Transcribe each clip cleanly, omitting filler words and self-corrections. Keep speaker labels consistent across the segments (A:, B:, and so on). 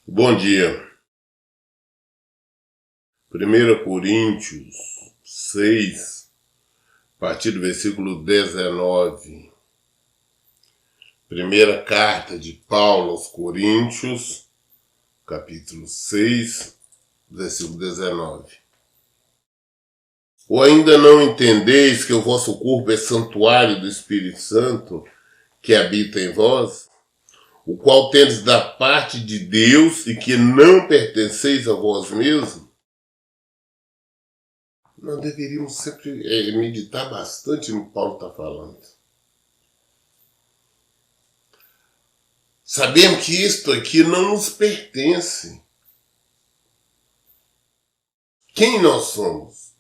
A: Bom dia. 1 Coríntios 6, a partir do versículo 19. Primeira carta de Paulo aos Coríntios, capítulo 6, versículo 19. Ou ainda não entendeis que o vosso corpo é santuário do Espírito Santo, que habita em vós, o qual tendes da parte de Deus e que não pertenceis a vós mesmos? Nós deveríamos sempre meditar bastante no que Paulo está falando. Sabemos que isto aqui não nos pertence. Quem nós somos?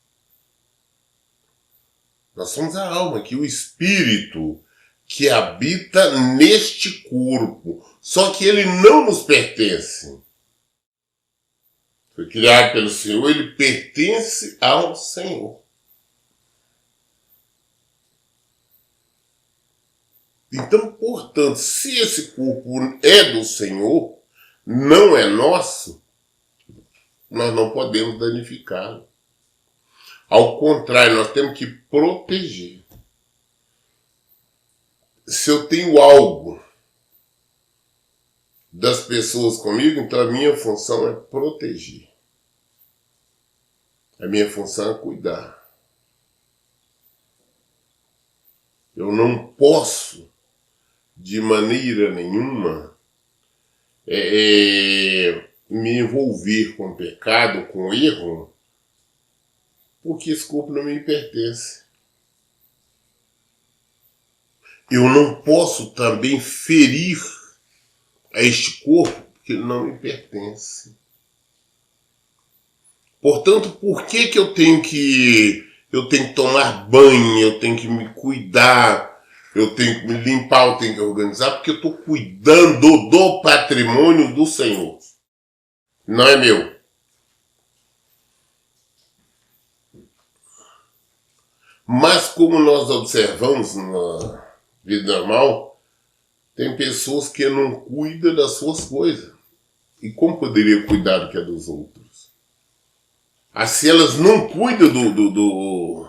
A: Nós somos a alma, que o espírito que habita neste corpo. Só que ele não nos pertence. Foi criado pelo Senhor, ele pertence ao Senhor. Então, portanto, se esse corpo é do Senhor, não é nosso, nós não podemos danificá-lo. Ao contrário, nós temos que proteger. Se eu tenho algo das pessoas comigo, então a minha função é proteger. A minha função é cuidar. Eu não posso, de maneira nenhuma, me envolver com pecado, com erro, porque esse corpo não me pertence. Eu não posso também ferir a este corpo, porque ele não me pertence. Portanto, por que eu tenho que tomar banho, eu tenho que me cuidar, eu tenho que me limpar, eu tenho que organizar? Porque eu estou cuidando do patrimônio do Senhor. Não é meu. Mas como nós observamos na vida normal, tem pessoas que não cuidam das suas coisas. E como poderia cuidar do que é dos outros? Assim elas não cuidam do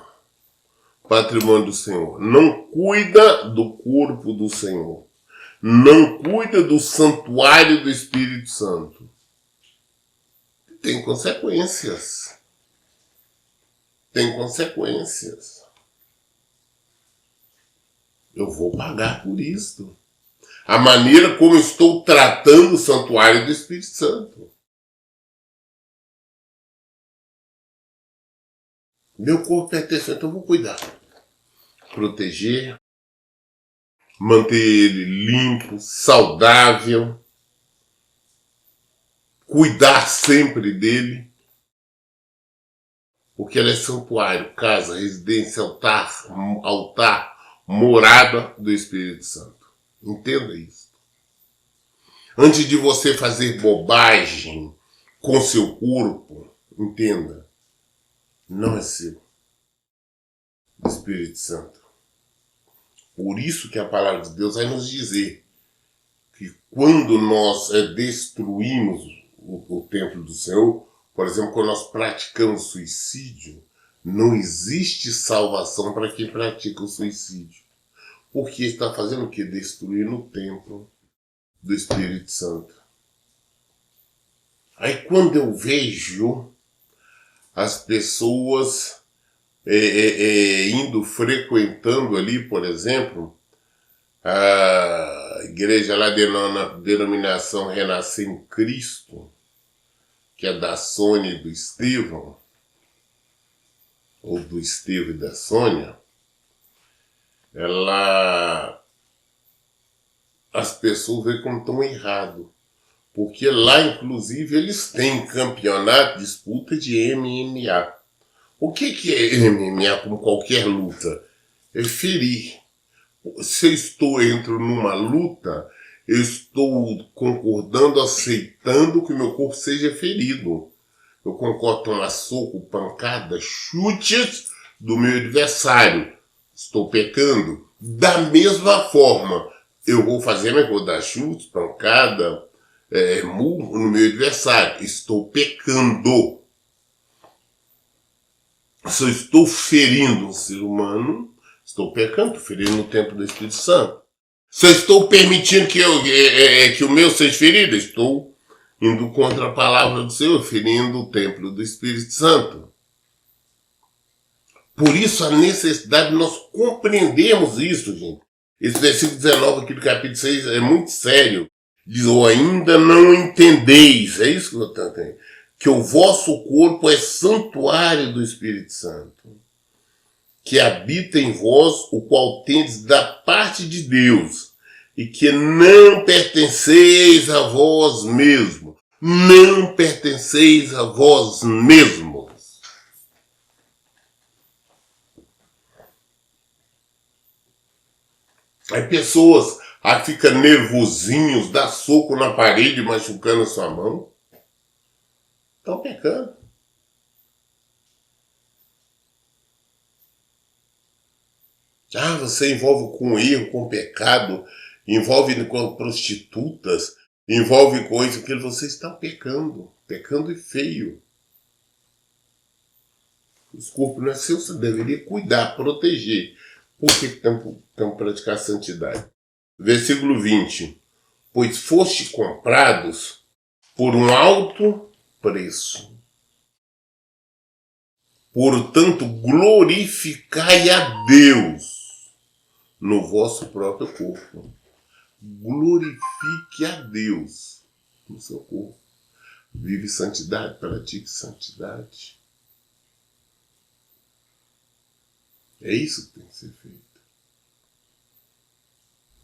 A: patrimônio do Senhor, não cuida do corpo do Senhor, não cuida do santuário do Espírito Santo. Tem consequências. Tem consequências. Eu vou pagar por isso. A maneira como estou tratando o santuário do Espírito Santo. Meu corpo pertence, então eu vou cuidar. Proteger. Manter ele limpo, saudável. Cuidar sempre dele. Porque ele é santuário, casa, residência, altar, morada do Espírito Santo. Entenda isso. Antes de você fazer bobagem com seu corpo, entenda, não é seu. O Espírito Santo. Por isso que a palavra de Deus vai nos dizer que quando nós destruímos o templo do Senhor, por exemplo, quando nós praticamos suicídio, não existe salvação para quem pratica o suicídio. Porque está fazendo o quê? Destruindo o templo do Espírito Santo. Aí quando eu vejo as pessoas frequentando ali, por exemplo, a igreja lá de denominação Renascer em Cristo, que é da Sônia e do Estevão, ou do Estevão e da Sônia, as pessoas veem como estão errado. Porque lá, inclusive, eles têm campeonato, disputa de MMA. O que é MMA, como qualquer luta? É ferir. Se eu entro numa luta, eu estou concordando, aceitando que o meu corpo seja ferido. Eu concordo tomar soco, pancada, chutes do meu adversário. Estou pecando. Da mesma forma, eu vou fazer, mas vou dar chutes, pancada, no meu adversário. Estou pecando. Se eu estou ferindo um ser humano, estou pecando, ferindo o templo do Espírito Santo. Se eu estou permitindo que o meu seja ferido, estou indo contra a palavra do Senhor, ferindo o templo do Espírito Santo. Por isso a necessidade de nós compreendermos isso, gente. Esse versículo 19 aqui do capítulo 6 é muito sério. Diz, ou ainda não entendeis, é isso que eu estou entendendo, que o vosso corpo é santuário do Espírito Santo, que habita em vós, o qual tendes da parte de Deus, e que não pertenceis a vós mesmos. Não pertenceis a vós mesmos. Aí pessoas ficam nervosinhos, dá soco na parede, machucando a sua mão. Estão pecando. Você envolve com erro, com pecado, envolve com prostitutas, envolve com isso, aquilo, você está pecando. Pecando e feio. Os corpos não é seu, você deveria cuidar, proteger. Por que estão praticando a santidade? Versículo 20. Pois foste comprados por um alto preço. Portanto, glorificai a Deus no vosso próprio corpo. Glorifique a Deus no seu corpo. Vive santidade, pratique santidade. É isso que tem que ser feito.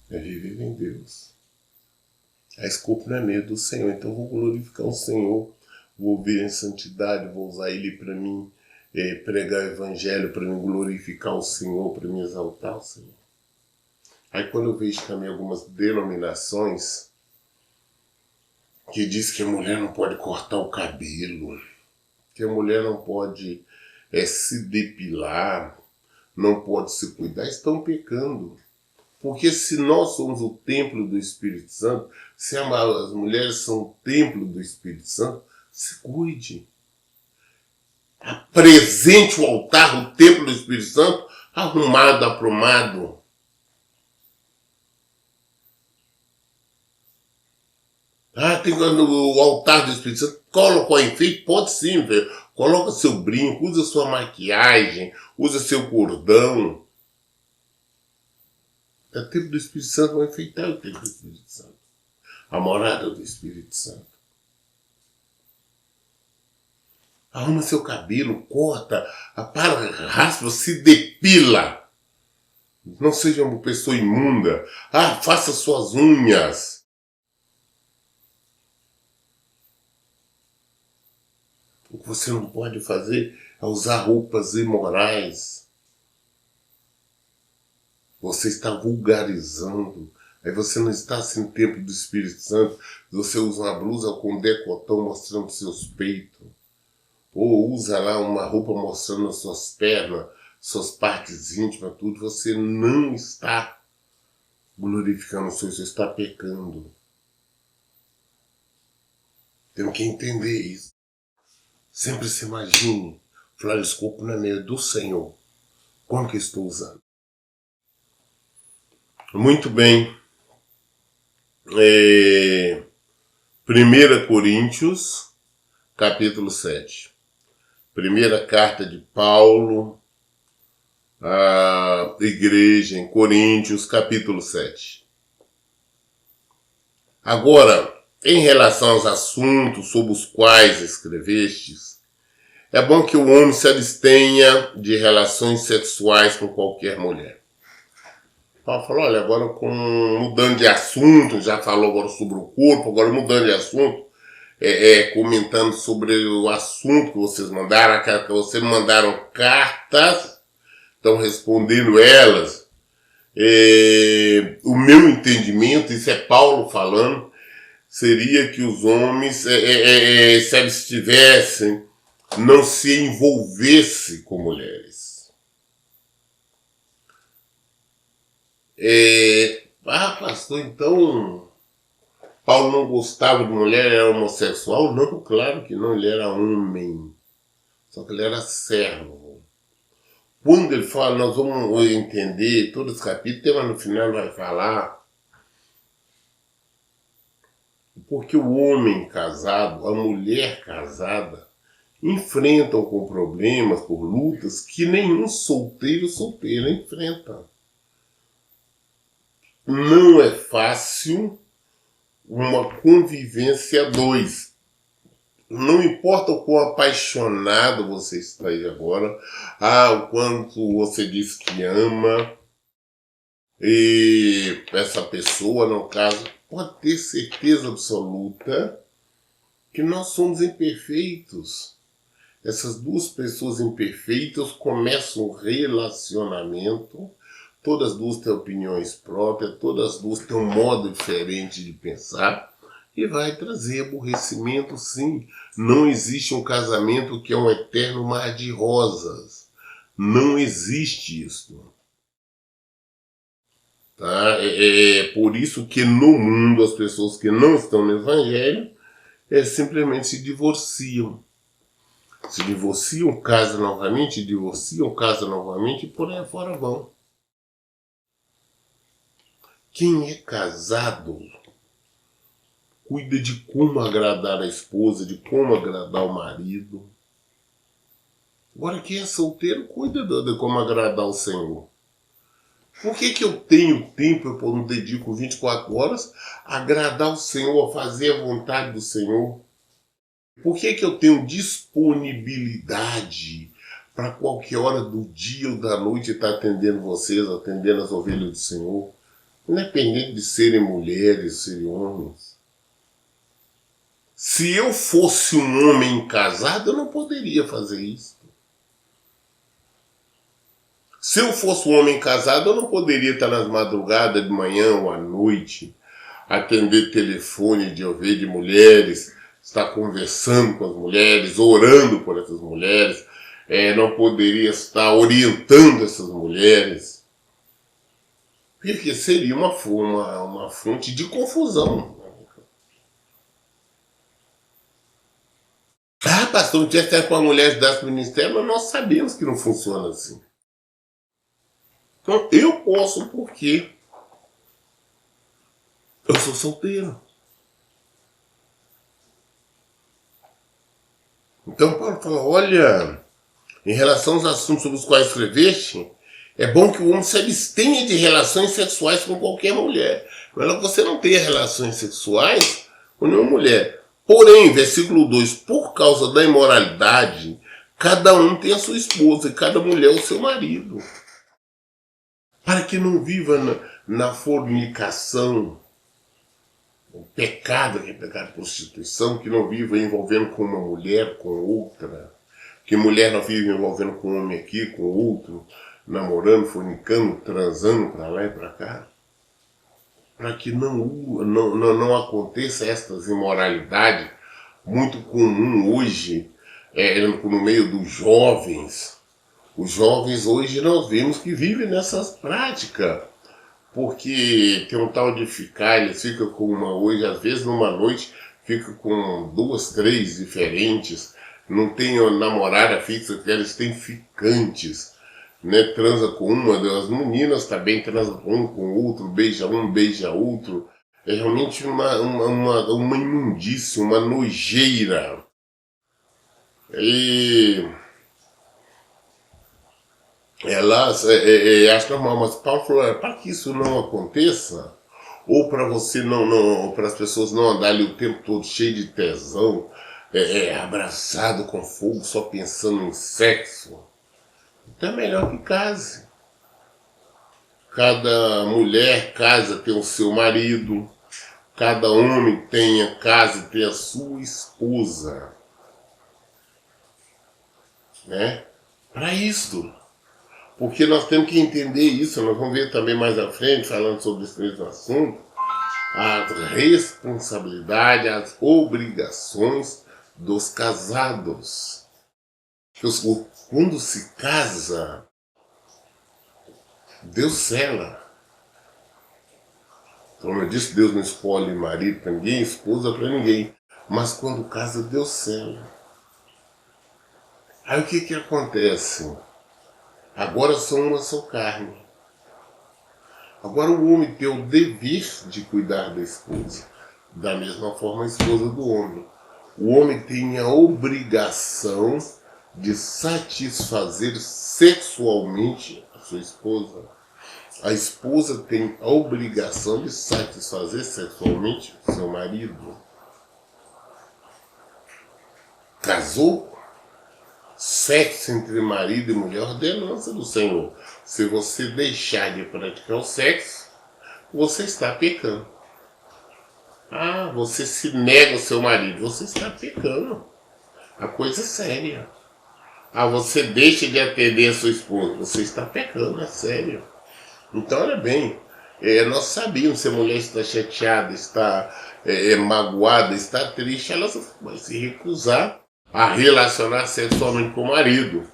A: É viver em Deus. Esse corpo não é meio do Senhor, então eu vou glorificar o Senhor, vou viver em santidade, vou usar Ele para mim pregar o Evangelho, para mim glorificar o Senhor, para me exaltar o Senhor. Aí quando eu vejo também algumas denominações que diz que a mulher não pode cortar o cabelo, que a mulher não pode se depilar, não pode se cuidar, estão pecando. Porque se nós somos o templo do Espírito Santo, se as mulheres são o templo do Espírito Santo, se cuide. Apresente o altar, o templo do Espírito Santo, arrumado, aprumado. Tem o altar do Espírito Santo, coloca o enfeite, pode sim, velho. Coloca seu brinco, usa sua maquiagem, usa seu cordão. O templo do Espírito Santo vai enfeitar o templo do Espírito Santo. A morada do Espírito Santo. Arruma seu cabelo, corta, raspa, se depila. Não seja uma pessoa imunda. Faça suas unhas. O que você não pode fazer é usar roupas imorais. Você está vulgarizando. Aí você não está assim no templo do Espírito Santo. Você usa uma blusa com decotão mostrando seus peitos. Ou usa lá uma roupa mostrando as suas pernas, suas partes íntimas, tudo. Você não está glorificando o Senhor, você está pecando. Temos que entender isso. Sempre se imagine, fluoroscópio não é meio do Senhor. Como que estou usando? Muito bem. 1 Coríntios, capítulo 7. Primeira carta de Paulo à igreja em Coríntios, capítulo 7. Agora, em relação aos assuntos sobre os quais escrevestes, é bom que o homem se abstenha de relações sexuais com qualquer mulher. Paulo falou, olha, agora mudando de assunto, já falou agora sobre o corpo, agora mudando de assunto, comentando sobre o assunto que vocês mandaram, que vocês mandaram cartas, estão respondendo elas. O meu entendimento, isso é Paulo falando, seria que os homens, se eles tivessem, não se envolvesse com mulheres. Pastor, então Paulo não gostava de mulher, era homossexual? Não, claro que não, ele era homem. Só que ele era servo. Quando ele fala, nós vamos entender todo esse capítulo, mas no final vai falar. Porque o homem casado, a mulher casada, enfrentam com problemas, por lutas, que nenhum solteira enfrenta. Não é fácil uma convivência a dois. Não importa o quão apaixonado você está aí agora, o quanto você diz que ama, e essa pessoa, no caso, pode ter certeza absoluta que nós somos imperfeitos. Essas duas pessoas imperfeitas começam um relacionamento, todas as duas têm opiniões próprias, todas as duas têm um modo diferente de pensar, e vai trazer aborrecimento, sim. Não existe um casamento que é um eterno mar de rosas. Não existe isso. Tá? É por isso que no mundo as pessoas que não estão no Evangelho simplesmente se divorciam. Se divorciam, casam novamente, divorciam, casam novamente e por aí fora vão. Quem é casado cuida de como agradar a esposa, de como agradar o marido. Agora quem é solteiro cuida de como agradar o Senhor. Por que eu tenho tempo, eu não dedico 24 horas a agradar o Senhor, a fazer a vontade do Senhor? Por que eu tenho disponibilidade para qualquer hora do dia ou da noite estar atendendo vocês, atendendo as ovelhas do Senhor? Independente de serem mulheres, serem homens. Se eu fosse um homem casado, eu não poderia fazer isso. Se eu fosse um homem casado, eu não poderia estar nas madrugadas, de manhã ou à noite, atender telefone de ovelhas de mulheres, estar conversando com as mulheres, orando por essas mulheres, não poderia estar orientando essas mulheres. Porque seria uma fonte de confusão. Pastor, não tinha que com a mulher das ministérios, mas nós sabemos que não funciona assim. Então, eu posso porque eu sou solteiro. Então, Paulo fala, olha, em relação aos assuntos sobre os quais escreveste, é bom que o homem se abstenha de relações sexuais com qualquer mulher. Mas você não tenha relações sexuais com nenhuma mulher. Porém, versículo 2, por causa da imoralidade, cada um tem a sua esposa e cada mulher o seu marido. Para que não viva na fornicação, o pecado, que é pecado de prostituição, que não viva envolvendo com uma mulher, com outra, que mulher não vive envolvendo com um homem aqui, com outro, namorando, fornicando, transando para lá e para cá. Para que não aconteça estas imoralidades muito comum hoje no meio dos jovens. Os jovens hoje nós vemos que vivem nessas práticas, porque tem um tal de ficar, eles ficam com uma hoje, às vezes numa noite, ficam com 2, 3 diferentes, não tem namorada fixa, eles têm ficantes, né? Transa com uma das meninas, também transa com um, com outro, beija outro. É realmente uma imundícia, uma nojeira. E elas acham normal, mas Paulo falou, para que isso não aconteça, ou para você para as pessoas não andarem o tempo todo cheio de tesão, abraçado com fogo, só pensando em sexo, então é melhor que case. Cada mulher casa tem o seu marido, cada homem tem a casa e tem a sua esposa, né? Para isso. Porque nós temos que entender isso, nós vamos ver também mais à frente, falando sobre esse mesmo assunto, a responsabilidade, as obrigações dos casados. Quando se casa, Deus cela. Como eu disse, Deus não escolhe marido para ninguém, esposa para ninguém. Mas quando casa, Deus cela. Aí o que acontece? Agora são uma só carne. Agora o homem tem o dever de cuidar da esposa. Da mesma forma a esposa do homem. O homem tem a obrigação de satisfazer sexualmente a sua esposa. A esposa tem a obrigação de satisfazer sexualmente o seu marido. Casou? Sexo entre marido e mulher, ordenança do Senhor. Se você deixar de praticar o sexo, você está pecando. Ah, você se nega ao seu marido, você está pecando. A coisa é séria. Ah, você deixa de atender a sua esposa, você está pecando, é sério. Então, olha bem, nós sabíamos se a mulher está chateada, está magoada, está triste, ela vai se recusar a relacionar sexualmente com o marido.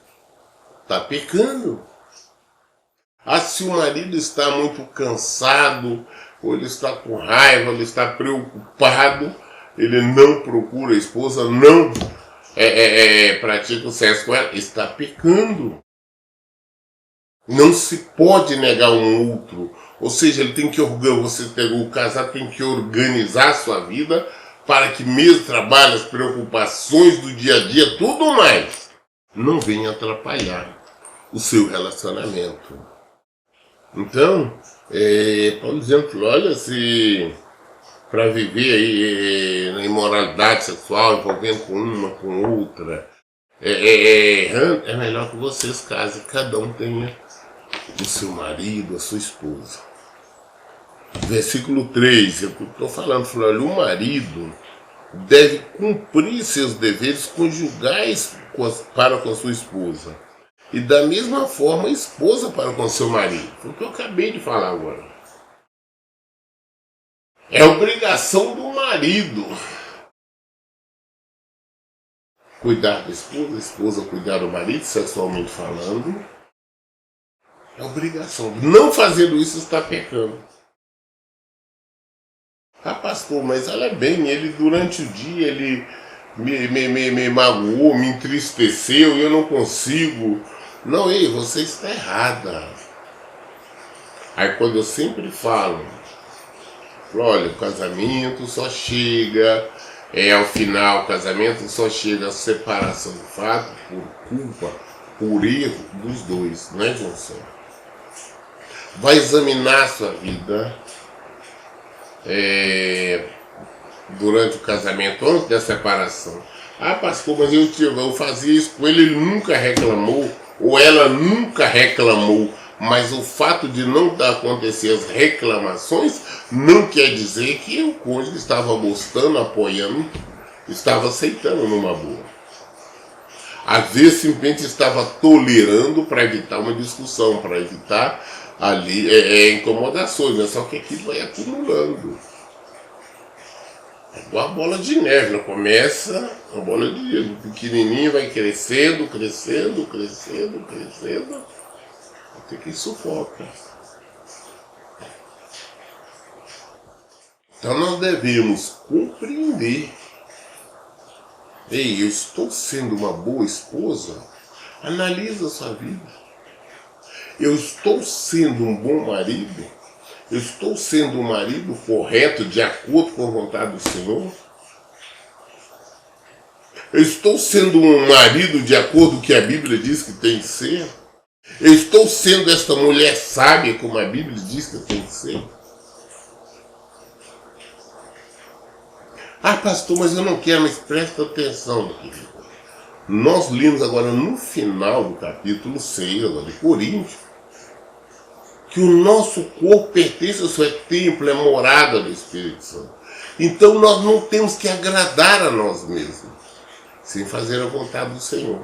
A: Está pecando. Ah, se o marido está muito cansado, ou ele está com raiva, ele está preocupado, ele não procura a esposa, não pratica o sexo com ela, está pecando. Não se pode negar um outro. Ou seja, ele tem que o casado tem que organizar a sua vida para que mesmo trabalho, as preocupações do dia a dia, tudo mais, não venha atrapalhar o seu relacionamento. Então, por exemplo, olha, se para viver aí na imoralidade sexual, envolvendo com uma, com outra, é melhor que vocês casem, cada um tenha o seu marido, a sua esposa. Versículo 3, eu estou falando, olha, o marido deve cumprir seus deveres conjugais para com a sua esposa. E da mesma forma a esposa para com seu marido. Foi o que eu acabei de falar agora. É obrigação do marido cuidar da esposa, a esposa cuidar do marido, sexualmente falando. É obrigação. Não fazendo isso está pecando. Ah, pastor, mas olha bem, ele durante o dia ele me magoou, me entristeceu e eu não consigo. Não, ei, você está errada. Aí quando eu sempre falo, olha, o casamento só chega, ao final, o casamento só chega à separação do fato por culpa, por erro dos dois, não é, Johnson? Vai examinar a sua vida durante o casamento, antes da separação. Ah, pastor, mas eu fazia isso com ele nunca reclamou, ou ela nunca reclamou. Mas o fato de não acontecer as reclamações não quer dizer que o cônjuge estava gostando, apoiando, estava aceitando numa boa. Às vezes simplesmente estava tolerando para evitar uma discussão, para evitar ali incomodações, né? Só que aquilo vai acumulando. É igual a bola de neve, não começa a bola de neve pequenininha, vai crescendo, crescendo, crescendo, crescendo, até que sufoca. Então nós devemos compreender. Ei, eu estou sendo uma boa esposa? Analisa a sua vida. Eu estou sendo um bom marido? Eu estou sendo um marido correto, de acordo com a vontade do Senhor? Eu estou sendo um marido de acordo com o que a Bíblia diz que tem que ser? Eu estou sendo esta mulher sábia, como a Bíblia diz que tem que ser? Ah, pastor, mas eu não quero, mas presta atenção, querido. Nós lemos agora no final do capítulo 6, agora de Coríntios, que o nosso corpo pertence ao seu templo, é morada do Espírito Santo. Então nós não temos que agradar a nós mesmos, sem fazer a vontade do Senhor.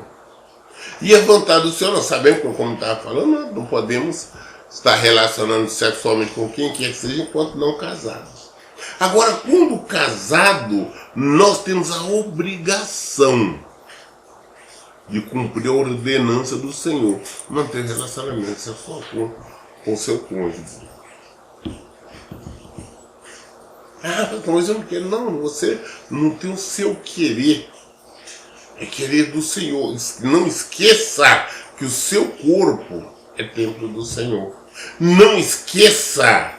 A: E a vontade do Senhor, nós sabemos, como estava falando, nós não podemos estar relacionando sexualmente com quem quer que seja enquanto não casados. Agora, quando casado, nós temos a obrigação de cumprir a ordenança do Senhor, manter relacionamento sexual com seu cônjuge. Ah, mas eu não quero. Não, você não tem o seu querer. É querer do Senhor. Não esqueça que o seu corpo é templo do Senhor. Não esqueça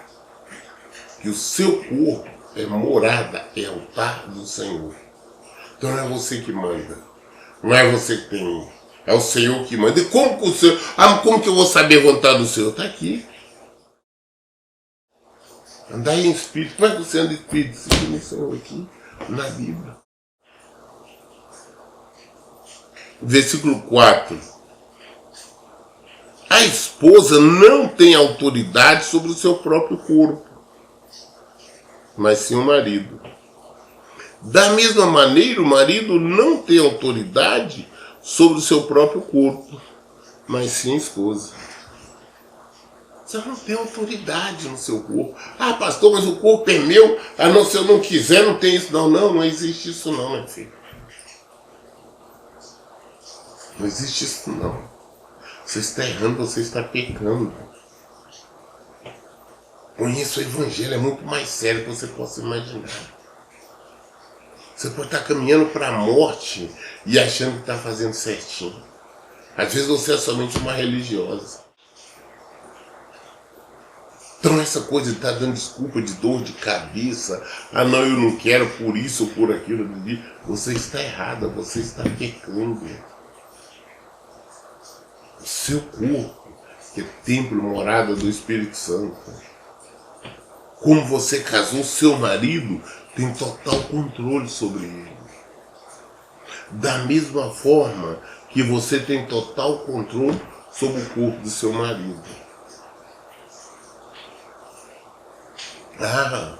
A: que o seu corpo é morada, é altar do Senhor. Então não é você que manda. Não é você que tem. É o Senhor que manda. E como que o Senhor. Ah, como que eu vou saber a vontade do Senhor? Está aqui. Andar em espírito. Como é que você anda em espírito? Segundo o Senhor aqui, na Bíblia. Versículo 4. A esposa não tem autoridade sobre o seu próprio corpo, mas sim o marido. Da mesma maneira, o marido não tem autoridade sobre o seu próprio corpo, mas sim a esposa. Você não tem autoridade no seu corpo. Ah, pastor, mas o corpo é meu. Ah, não, se eu não quiser, não tem isso. Não, não existe isso não, meu filho. Não existe isso não. Você está errando, você está pecando. Conheça o evangelho, é muito mais sério do que você possa imaginar. Você pode estar caminhando para a morte e achando que está fazendo certinho. Às vezes você é somente uma religiosa. Então essa coisa de estar dando desculpa de dor de cabeça, ah não, eu não quero por isso ou por aquilo, você está errada, você está pecando. O seu corpo, que é templo, morada do Espírito Santo. Como você casou, seu marido tem total controle sobre ele. Da mesma forma que você tem total controle sobre o corpo do seu marido. Ah,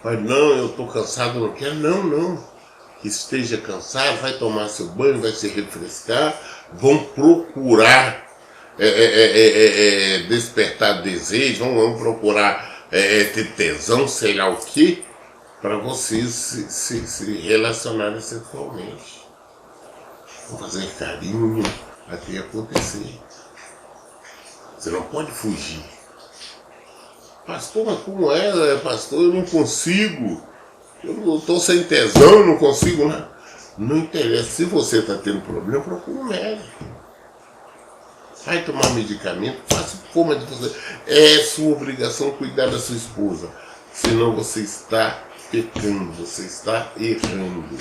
A: mas não, eu estou cansado, não quero. Não, não. Que esteja cansado, vai tomar seu banho, vai se refrescar, vão procurar despertar desejo, vão procurar ter tesão, sei lá o que, para vocês se relacionarem sexualmente. Vão fazer carinho até acontecer. Você não pode fugir. Pastor, mas como é, pastor? Eu não consigo. Eu estou sem tesão, eu não consigo nada. Não interessa. Se você está tendo problema, procura um médico. Vai tomar medicamento, faça como de você. É sua obrigação cuidar da sua esposa. Senão você está pecando, você está errando.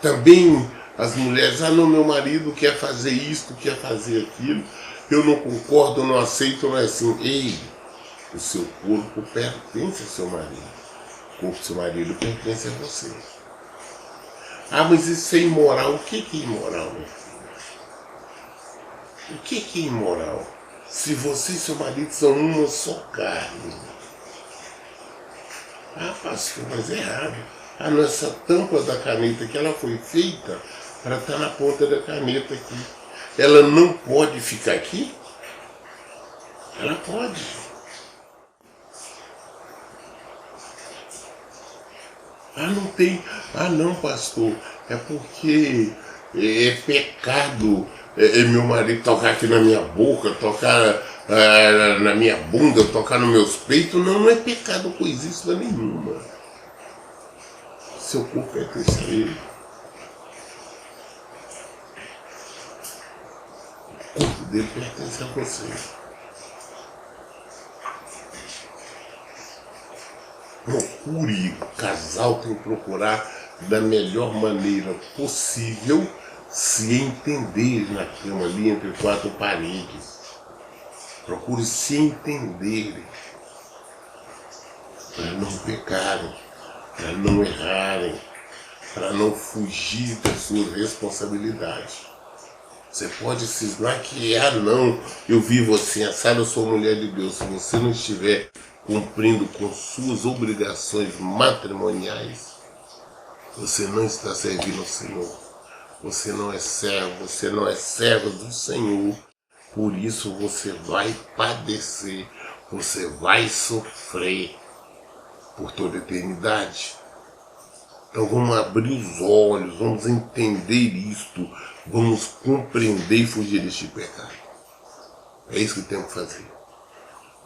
A: Também as mulheres, ah não, meu marido quer fazer isto, quer fazer aquilo. Eu não concordo, não aceito, não é assim. Ei, o seu corpo pertence ao seu marido. O corpo do seu marido pertence a você. Ah, mas isso é imoral. O que é imoral, meu filho? O que é imoral? Se você e seu marido são uma só carne. Ah, pastor, mas é errado. Ah, não, essa tampa da caneta que ela foi feita para estar na ponta da caneta aqui. Ela não pode ficar aqui? Ela pode. Ah, não tem. Ah, não, pastor. É porque é pecado meu marido tocar aqui na minha boca, tocar na minha bunda, tocar nos meus peitos. Não, não é pecado coisíssima nenhuma. Seu corpo pertence a ele. O corpo dele pertence a você. Procure, o casal tem que procurar da melhor maneira possível se entender na cama ali entre quatro paredes. Procure se entender para não pecarem, para não errarem, para não fugir das suas responsabilidades. Você pode cismar que, ah não, eu vivo assim, assado, eu sou mulher de Deus. Se você não estiver cumprindo com suas obrigações matrimoniais, você não está servindo ao Senhor. Você não é servo, você não é servo do Senhor. Por isso você vai padecer, você vai sofrer por toda a eternidade. Então vamos abrir os olhos, vamos entender isto, vamos compreender e fugir deste pecado. É isso que temos que fazer.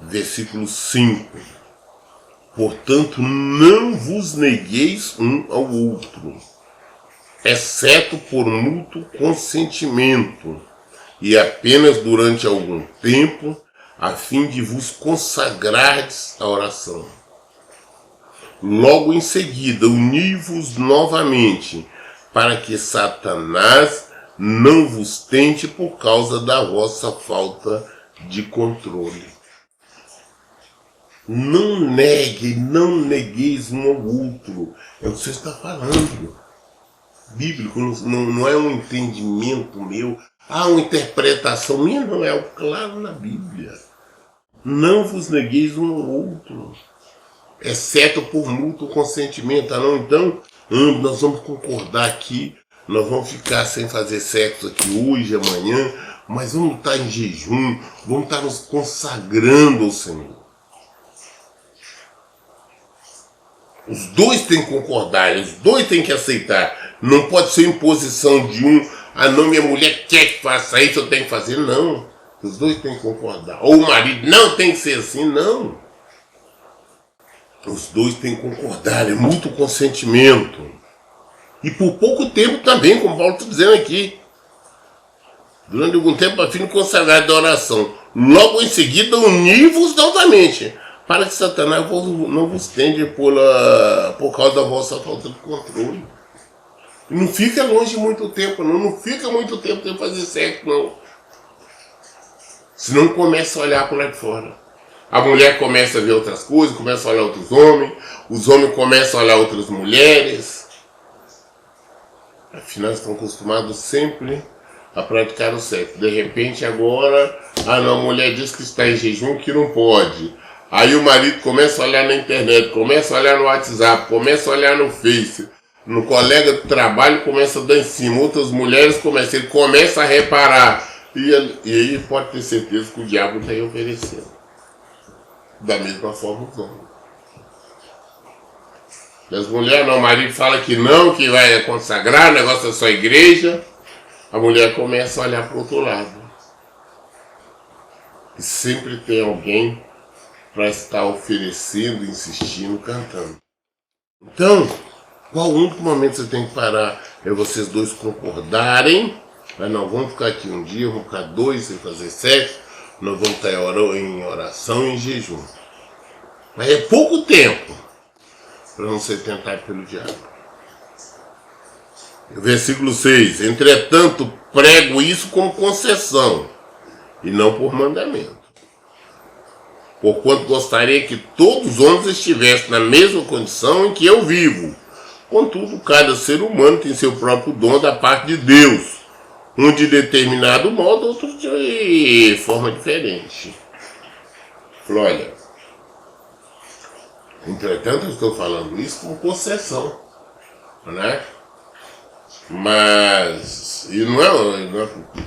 A: Versículo 5. Portanto, não vos negueis um ao outro, exceto por mútuo consentimento, e apenas durante algum tempo, a fim de vos consagrardes à oração. Logo em seguida, uni-vos novamente, para que Satanás não vos tente por causa da vossa falta de controle. Não negueis um ao outro. É o que você está falando. Bíblico, não é um entendimento meu, uma interpretação minha, não, é o claro na Bíblia. Não vos negueis um ao outro, exceto por mútuo consentimento. Então, nós vamos concordar aqui, nós vamos ficar sem fazer sexo aqui hoje, amanhã, mas vamos estar em jejum, vamos estar nos consagrando ao Senhor. Os dois têm que concordar, os dois têm que aceitar. Não pode ser imposição de um, não, minha mulher quer que faça isso, eu tenho que fazer. Não, os dois têm que concordar. Ou o marido, não, tem que ser assim, não. Os dois têm que concordar, é mútuo consentimento. E por pouco tempo também, como Paulo está dizendo aqui. Durante algum tempo, a fim de consagrar da oração. Logo em seguida, uni-vos novamente, para que Satanás não vos tende por causa da vossa falta de controle. Não fica longe muito tempo, não fica muito tempo sem fazer sexo, não. Senão começa a olhar por lá de fora. A mulher começa a ver outras coisas, começa a olhar outros homens, os homens começam a olhar outras mulheres. Afinal, estão acostumados sempre a praticar o sexo. De repente, agora, não, a mulher diz que está em jejum, que não pode. Aí o marido começa a olhar na internet, começa a olhar no WhatsApp, começa a olhar no Face, no colega do trabalho começa a dar em cima, outras mulheres começam, ele começa a reparar. E aí pode ter certeza que o diabo está aí oferecendo. Da mesma forma os homens. E as mulheres, não, o marido fala que não, que vai consagrar, o negócio é só igreja. A mulher começa a olhar para o outro lado. E sempre tem alguém para estar oferecendo, insistindo, cantando. Então, qual o único momento que você tem que parar é vocês dois concordarem, mas não vamos ficar aqui um dia, vamos ficar dois sem fazer sexo, nós vamos estar em oração e em jejum. Mas é pouco tempo para não ser tentado pelo diabo. Versículo 6. Entretanto, prego isso como concessão, e não por mandamento. Porquanto gostaria que todos os homens estivessem na mesma condição em que eu vivo. Contudo, cada ser humano tem seu próprio dom da parte de Deus. Um de determinado modo, outro de forma diferente. Olha, entretanto, eu estou falando isso com concessão, né? Mas, e não é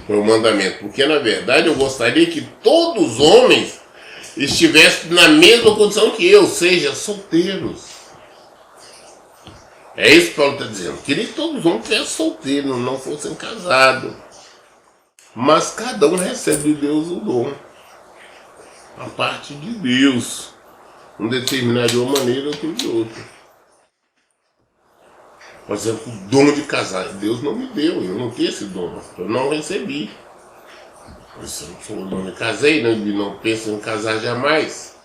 A: um mandamento, porque na verdade eu gostaria que todos os homens estivessem na mesma condição que eu, seja, solteiros. É isso que Paulo está dizendo. Queria que todos os homens estivessem solteiros, não fossem casados. Mas cada um recebe de Deus o dom. A parte de Deus. Um determinado de uma maneira, outro de outra. Por exemplo, o dom de casar. Deus não me deu, eu não tenho esse dom. Eu não recebi. Eu não me casei, não penso em casar jamais.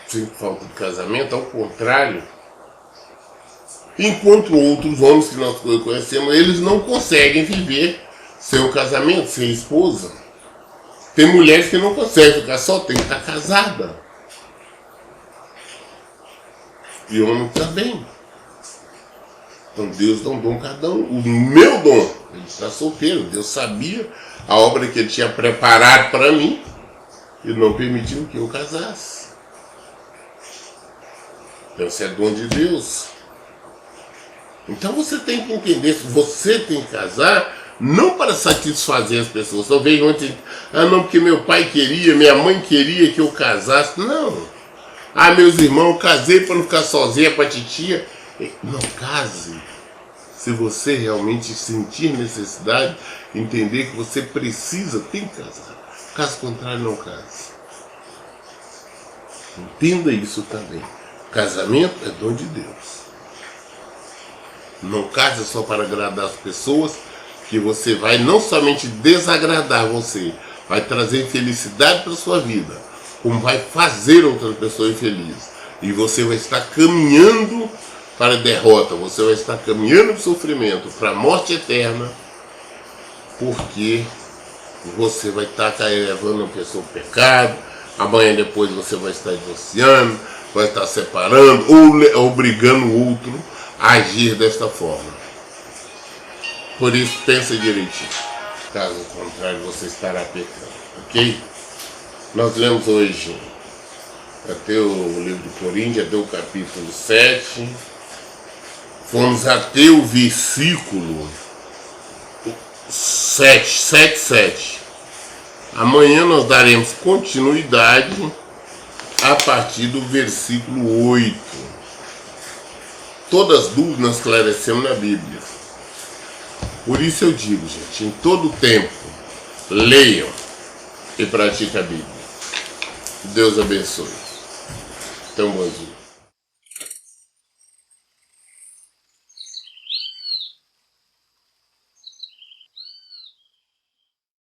A: Sem falta de casamento, ao contrário. Enquanto outros homens que nós conhecemos, eles não conseguem viver sem o casamento, sem esposa. Tem mulheres que não conseguem ficar só, tem que estar casada. E homem também. Então Deus dá um dom a cada um. O meu dom, ele está solteiro. Deus sabia a obra que ele tinha preparado para mim e não permitiu que eu casasse. Então isso é dom de Deus. Então você tem que entender, você tem que casar não para satisfazer as pessoas. Só vejo ontem, não, porque meu pai queria, minha mãe queria que eu casasse. Não. Meus irmãos, casei para não ficar sozinha, para titia. Não case. Se você realmente sentir necessidade, entender que você precisa, tem que casar. Caso contrário, não case. Entenda isso também. Casamento é dom de Deus. Não case só para agradar as pessoas, que você vai não somente desagradar você, vai trazer infelicidade para a sua vida, como vai fazer outra pessoa infeliz. E você vai estar caminhando para a derrota, você vai estar caminhando para o sofrimento, para a morte eterna, porque você vai estar levando a pessoa ao pecado, amanhã depois você vai estar divorciando, vai estar separando ou obrigando o outro a agir desta forma. Por isso, pensa direitinho. Caso contrário, você estará pecando, ok? Nós lemos hoje até o livro de Coríntios, até o capítulo 7. Fomos até o versículo 7. Amanhã nós daremos continuidade a partir do versículo 8. Todas as dúvidas nós esclarecemos na Bíblia. Por isso eu digo, gente, em todo tempo, leiam e pratiquem a Bíblia. Deus abençoe. Então, bom dia.